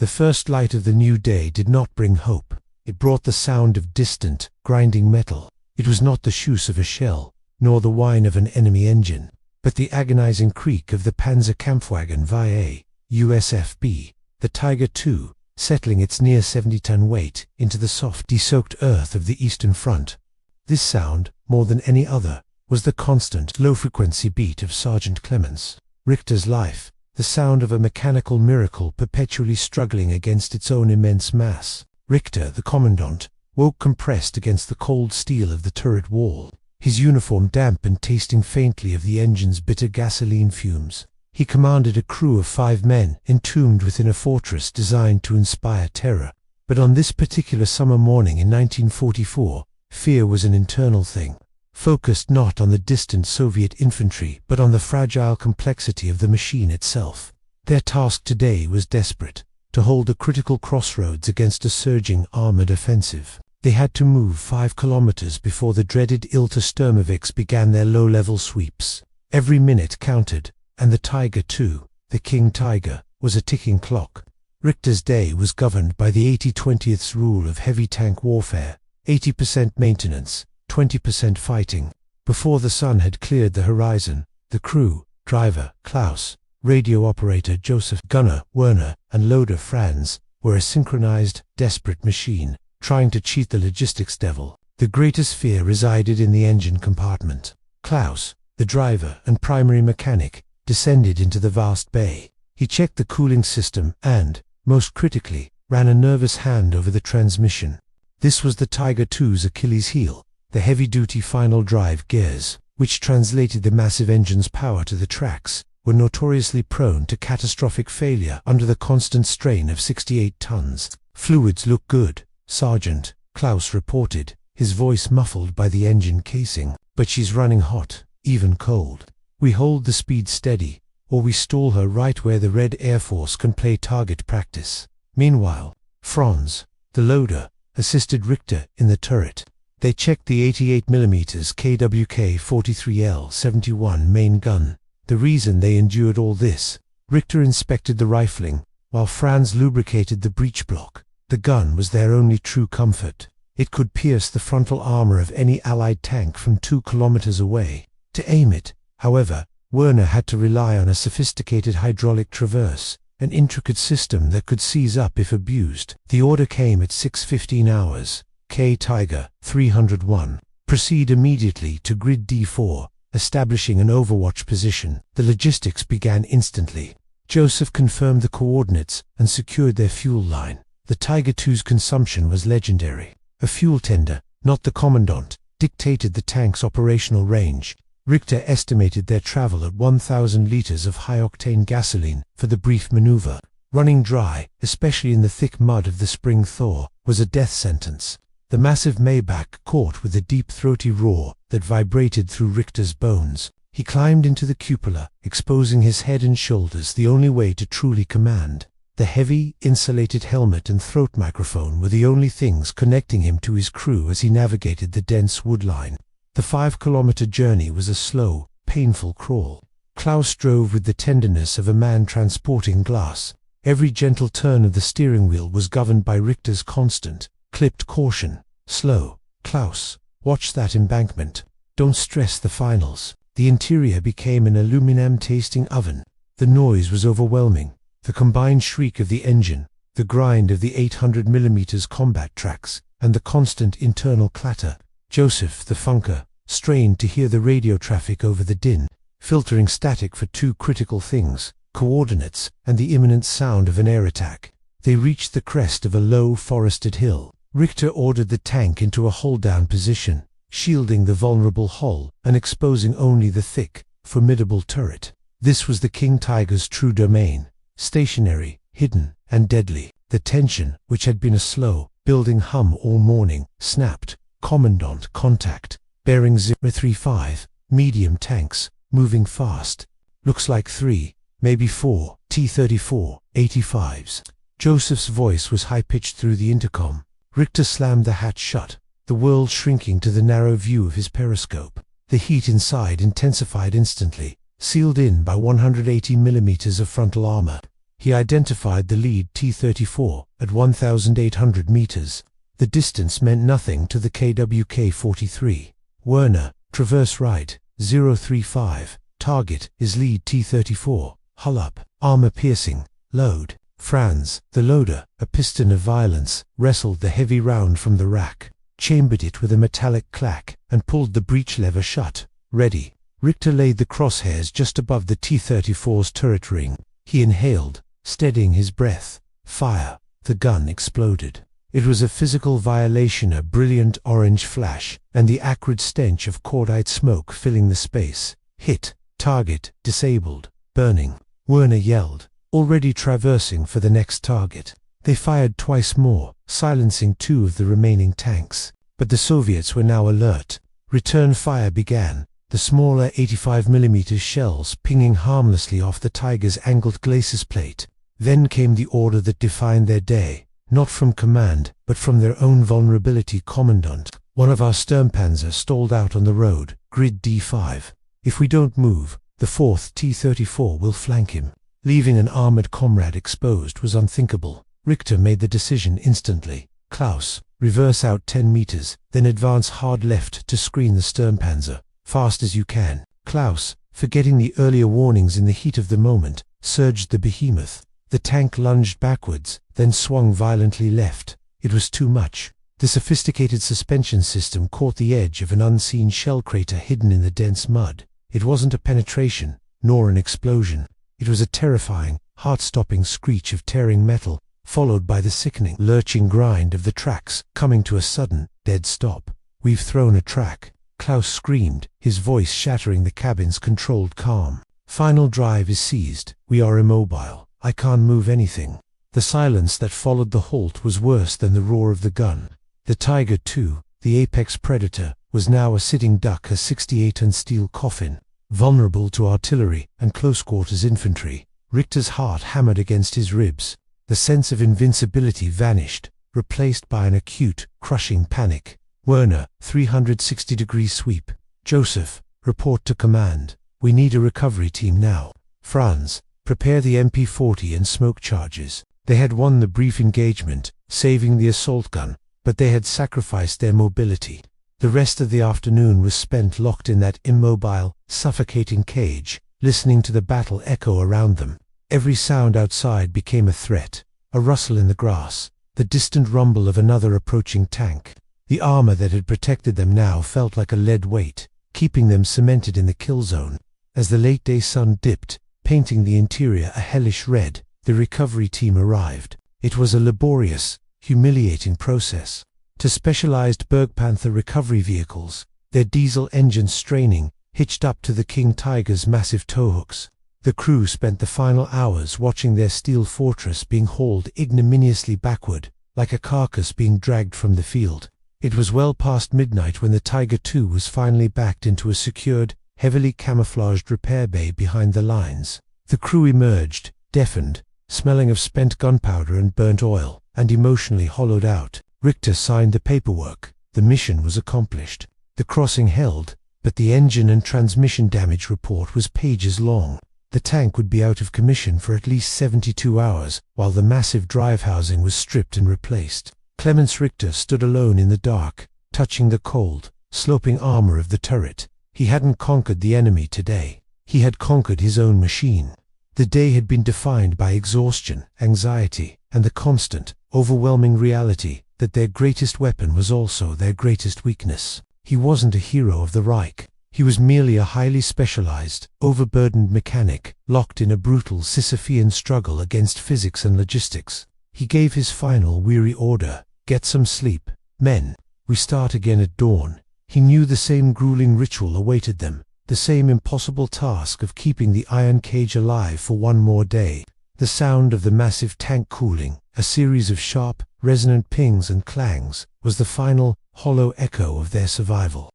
The first light of the new day did not bring hope. It brought the sound of distant, grinding metal. It was not the shoos of a shell, nor the whine of an enemy engine, but the agonizing creak of the Panzer Kampfwagen WWII, USFB, the Tiger II, settling its near 70-ton weight into the soft, de-soaked earth of the Eastern Front. This sound, more than any other, was the constant, low-frequency beat of Sergeant Klemens Richter's life, the sound of a mechanical miracle perpetually struggling against its own immense mass. Richter, the commandant, woke compressed against the cold steel of the turret wall, his uniform damp and tasting faintly of the engine's bitter gasoline fumes. He commanded a crew of 5 men entombed within a fortress designed to inspire terror. But on this particular summer morning in 1944, fear was an internal thing, focused not on the distant Soviet infantry but on the fragile complexity of the machine itself. Their task today was desperate: to hold a critical crossroads against a surging armored offensive. They had to move 5 kilometers before the dreaded Ilta Sturmovix began their low-level sweeps. Every minute counted, and the Tiger II, the King Tiger, was a ticking clock. Richter's day was governed by the 80-20th rule of heavy tank warfare: 80% maintenance, 20% fighting. Before the sun had cleared the horizon, the crew, driver, Klaus, radio operator Joseph, gunner, Werner, and loader Franz, were a synchronized, desperate machine, trying to cheat the logistics devil. The greatest fear resided in the engine compartment. Klaus, the driver and primary mechanic, descended into the vast bay. He checked the cooling system and, most critically, ran a nervous hand over the transmission. This was the Tiger II's Achilles heel, the heavy-duty final drive gears, which translated the massive engine's power to the tracks, were notoriously prone to catastrophic failure under the constant strain of 68 tons. "Fluids look good, Sergeant," Klaus reported, his voice muffled by the engine casing. "But she's running hot, even cold. We hold the speed steady, or we stall her right where the Red Air Force can play target practice." Meanwhile, Franz, the loader, assisted Richter in the turret. They checked the 88mm KWK-43L-71 main gun. The reason they endured all this: Richter inspected the rifling, while Franz lubricated the breech block. The gun was their only true comfort. It could pierce the frontal armor of any Allied tank from 2 kilometers away. To aim it, however, Werner had to rely on a sophisticated hydraulic traverse, an intricate system that could seize up if abused. The order came at 6:15 hours. K Tiger 301. Proceed immediately to grid D4, establishing an overwatch position. The logistics began instantly. Joseph confirmed the coordinates and secured their fuel line. The Tiger II's consumption was legendary. A fuel tender, not the commandant, dictated the tank's operational range. Richter estimated their travel at 1,000 liters of high-octane gasoline for the brief maneuver. Running dry, especially in the thick mud of the spring thaw, was a death sentence. The massive Maybach caught with a deep throaty roar that vibrated through Richter's bones. He climbed into the cupola, exposing his head and shoulders the only way to truly command. The heavy, insulated helmet and throat microphone were the only things connecting him to his crew as he navigated the dense wood line. The 5-kilometer journey was a slow, painful crawl. Klaus drove with the tenderness of a man transporting glass. Every gentle turn of the steering wheel was governed by Richter's constant, clipped caution. "Slow, Klaus. Watch that embankment. Don't stress the finals." The interior became an aluminum-tasting oven. The noise was overwhelming. The combined shriek of the engine, the grind of the 800mm combat tracks, and the constant internal clatter. Joseph, the funker, strained to hear the radio traffic over the din, filtering static for 2 critical things: coordinates and the imminent sound of an air attack. They reached the crest of a low, forested hill. Richter ordered the tank into a hold-down position, shielding the vulnerable hull and exposing only the thick, formidable turret. This was the King Tiger's true domain: stationary, hidden, and deadly. The tension, which had been a slow, building hum all morning, snapped. "Commandant, contact. Bearing 035, medium tanks, moving fast. Looks like 3, maybe 4, T-34, 85s. Joseph's voice was high-pitched through the intercom. Richter slammed the hatch shut, the world shrinking to the narrow view of his periscope. The heat inside intensified instantly, sealed in by 180 millimeters of frontal armor. He identified the lead T-34 at 1,800 meters. The distance meant nothing to the KWK-43. Werner, traverse right, 035. Target is lead T-34. Hull up, armor piercing, load. Franz, the loader, a piston of violence, wrestled the heavy round from the rack, chambered it with a metallic clack, and pulled the breech lever shut. Ready. Richter laid the crosshairs just above the T-34's turret ring. He inhaled, steadying his breath. Fire. The gun exploded. It was a physical violation, a brilliant orange flash, and the acrid stench of cordite smoke filling the space. Hit. Target disabled. Burning. Werner yelled, already traversing for the next target. They fired twice more, silencing 2 of the remaining tanks. But the Soviets were now alert. Return fire began, the smaller 85mm shells pinging harmlessly off the Tiger's angled glacis plate. Then came the order that defined their day, not from command, but from their own vulnerability. Commandant, one of our Sturmpanzer stalled out on the road, grid D5. If we don't move, the 4th T-34 will flank him. Leaving an armored comrade exposed was unthinkable. Richter made the decision instantly. Klaus, reverse out 10 meters, then advance hard left to screen the Sturmpanzer. Fast as you can. Klaus, forgetting the earlier warnings in the heat of the moment, surged the behemoth. The tank lunged backwards, then swung violently left. It was too much. The sophisticated suspension system caught the edge of an unseen shell crater hidden in the dense mud. It wasn't a penetration, nor an explosion. It was a terrifying, heart-stopping screech of tearing metal, followed by the sickening, lurching grind of the tracks, coming to a sudden, dead stop. We've thrown a track. Klaus screamed, his voice shattering the cabin's controlled calm. Final drive is seized. We are immobile. I can't move anything. The silence that followed the halt was worse than the roar of the gun. The Tiger II, the apex predator, was now a sitting duck, a 68-ton steel coffin, vulnerable to artillery and close-quarters infantry. Richter's heart hammered against his ribs. The sense of invincibility vanished, replaced by an acute, crushing panic. Werner, 360-degree sweep. Joseph, report to command. We need a recovery team now. Franz, prepare the MP-40 and smoke charges. They had won the brief engagement, saving the assault gun, but they had sacrificed their mobility. The rest of the afternoon was spent locked in that immobile, suffocating cage, listening to the battle echo around them. Every sound outside became a threat. A rustle in the grass, the distant rumble of another approaching tank. The armor that had protected them now felt like a lead weight, keeping them cemented in the kill zone. As the late-day sun dipped, painting the interior a hellish red, the recovery team arrived. It was a laborious, humiliating process. To specialized Bergpanther recovery vehicles, their diesel engines straining, hitched up to the King Tiger's massive towhooks. The crew spent the final hours watching their steel fortress being hauled ignominiously backward, like a carcass being dragged from the field. It was well past midnight when the Tiger II was finally backed into a secured, heavily camouflaged repair bay behind the lines. The crew emerged, deafened, smelling of spent gunpowder and burnt oil, and emotionally hollowed out. Richter signed the paperwork. The mission was accomplished. The crossing held, but the engine and transmission damage report was pages long. The tank would be out of commission for at least 72 hours, while the massive drive housing was stripped and replaced. Klemens Richter stood alone in the dark, touching the cold, sloping armor of the turret. He hadn't conquered the enemy today. He had conquered his own machine. The day had been defined by exhaustion, anxiety, and the constant, overwhelming reality that their greatest weapon was also their greatest weakness. He wasn't a hero of the Reich. He was merely a highly specialized, overburdened mechanic, locked in a brutal Sisyphean struggle against physics and logistics. He gave his final weary order: get some sleep, men. We start again at dawn. He knew the same grueling ritual awaited them, the same impossible task of keeping the iron cage alive for one more day. The sound of the massive tank cooling, a series of sharp, resonant pings and clangs, was the final, hollow echo of their survival.